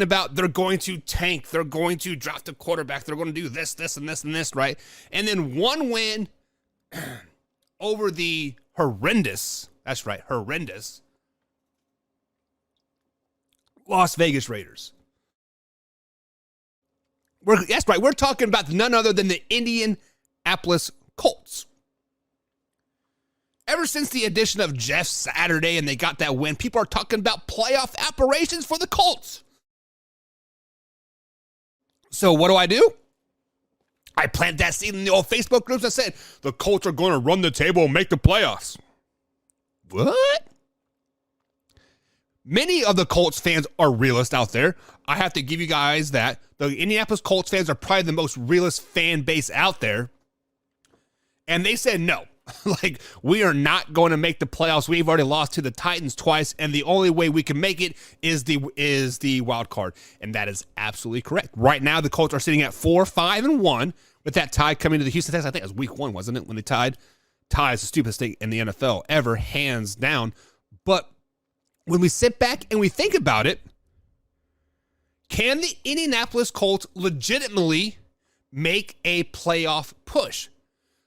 about they're going to tank, they're going to draft a quarterback, they're going to do this, and this, right? And then one win over the horrendous, that's right, horrendous Las Vegas Raiders. That's right, we're talking about none other than the Indianapolis Colts. Ever since the addition of Jeff Saturday and they got that win, people are talking about playoff aspirations for the Colts. So what do? I planted that seed in the old Facebook groups that said the Colts are going to run the table and make the playoffs. What? Many of the Colts fans are realists out there. I have to give you guys that. The Indianapolis Colts fans are probably the most realist fan base out there. And they said no. Like, we are not going to make the playoffs. We've already lost to the Titans twice, and the only way we can make it is the wild card. And that is absolutely correct. Right now, the Colts are sitting at 4-5-1 with that tie coming to the Houston Texans. I think it was week 1, wasn't it, when they tied? Tie is the stupidest thing in the NFL ever, hands down. But when we sit back and we think about it, can the Indianapolis Colts legitimately make a playoff push?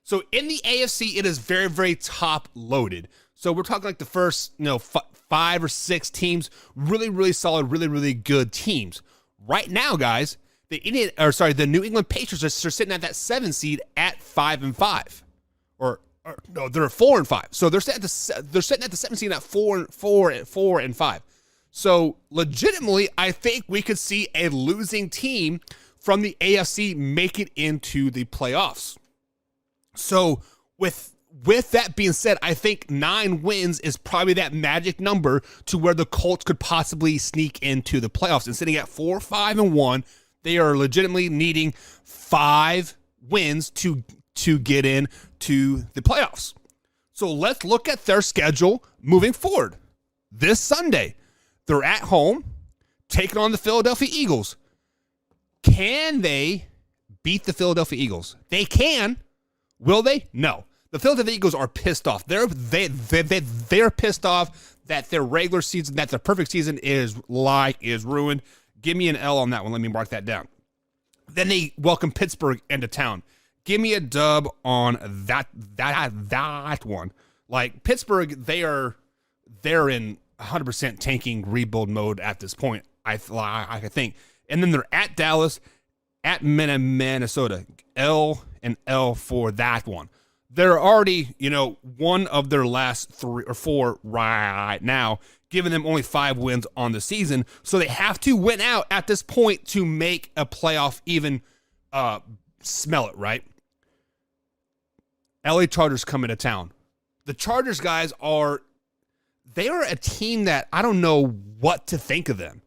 So in the AFC, it is very, very top loaded. So we're talking like the first, 5 or 6 teams, really, really solid, really, really good teams. Right now, guys, the New England Patriots are sitting at that 7 seed at 5-5, or no, they're 4-5. So they're sitting at the 7 seed at 4-5. So legitimately, I think we could see a losing team from the AFC make it into the playoffs. So with that being said, I think 9 wins is probably that magic number to where the Colts could possibly sneak into the playoffs. And sitting at 4-5-1, they are legitimately needing 5 wins to get in to the playoffs. So let's look at their schedule moving forward. This Sunday, they're at home taking on the Philadelphia Eagles. Can they beat the Philadelphia Eagles? They can. Will they? No. The Philadelphia Eagles are pissed off. They're pissed off that their regular season, that their perfect season is ruined. Give me an L on that one. Let me mark that down. Then they welcome Pittsburgh into town. Give me a dub on that one. Like, Pittsburgh, they're in 100% tanking rebuild mode at this point, I think. And then they're at Dallas, at Minnesota. L and L for that one. They're already, one of their last 3 or 4 right now, giving them only 5 wins on the season. So they have to win out at this point to make a playoff even smell it, right? LA Chargers come into town. The Chargers guys are a team that I don't know what to think of them.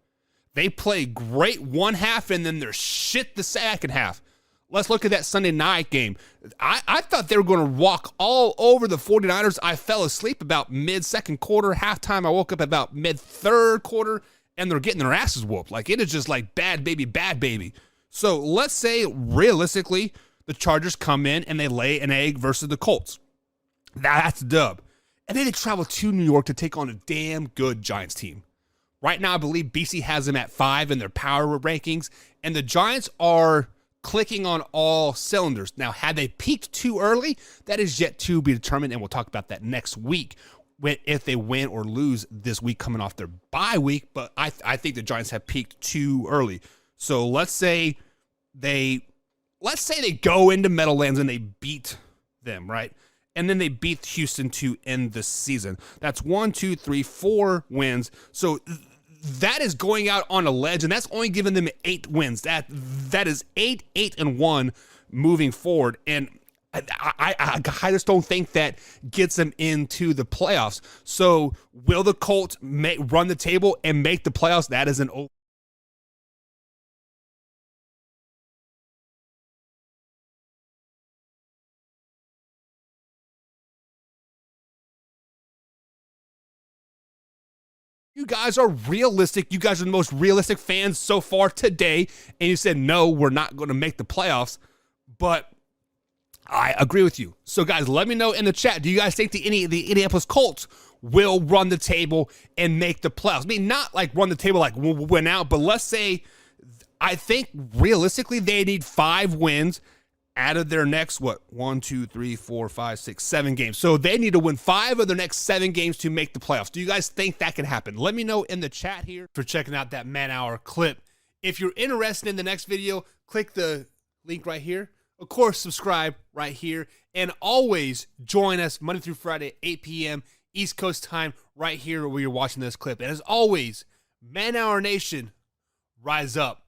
They play great one half and then they're shit the second half. Let's look at that Sunday night game. I thought they were going to walk all over the 49ers. I fell asleep about mid-second quarter. Halftime, I woke up about mid-third quarter, and they're getting their asses whooped. Like, it is just like bad baby. So let's say, realistically, the Chargers come in and they lay an egg versus the Colts. That's a dub. And then they travel to New York to take on a damn good Giants team. Right now, I believe BC has them at 5 in their power rankings, and the Giants are clicking on all cylinders. Now, had they peaked too early, that is yet to be determined, and we'll talk about that next week if they win or lose this week coming off their bye week, but I think the Giants have peaked too early. So let's say they go into Meadowlands and they beat them, right? And then they beat Houston to end the season. That's 1, 2, 3, 4 wins. So that is going out on a ledge, and that's only giving them 8 wins. That is 8-1 moving forward, and I just don't think that gets them into the playoffs. So will the Colts run the table and make the playoffs? That is an open. You guys are realistic. You guys are the most realistic fans so far today. And you said, no, we're not going to make the playoffs. But I agree with you. So, guys, let me know in the chat. Do you guys think the Indianapolis Colts will run the table and make the playoffs? I mean, not like run the table like win out, but let's say, I think realistically they need 5 wins out of their next, 1, 2, 3, 4, 5, 6, 7 games. So they need to win 5 of their next 7 games to make the playoffs. Do you guys think that can happen? Let me know in the chat here for checking out that man-hour clip. If you're interested in the next video, click the link right here. Of course, subscribe right here. And always join us Monday through Friday, 8 p.m. East Coast time, right here where you're watching this clip. And as always, Man Hour Nation, rise up.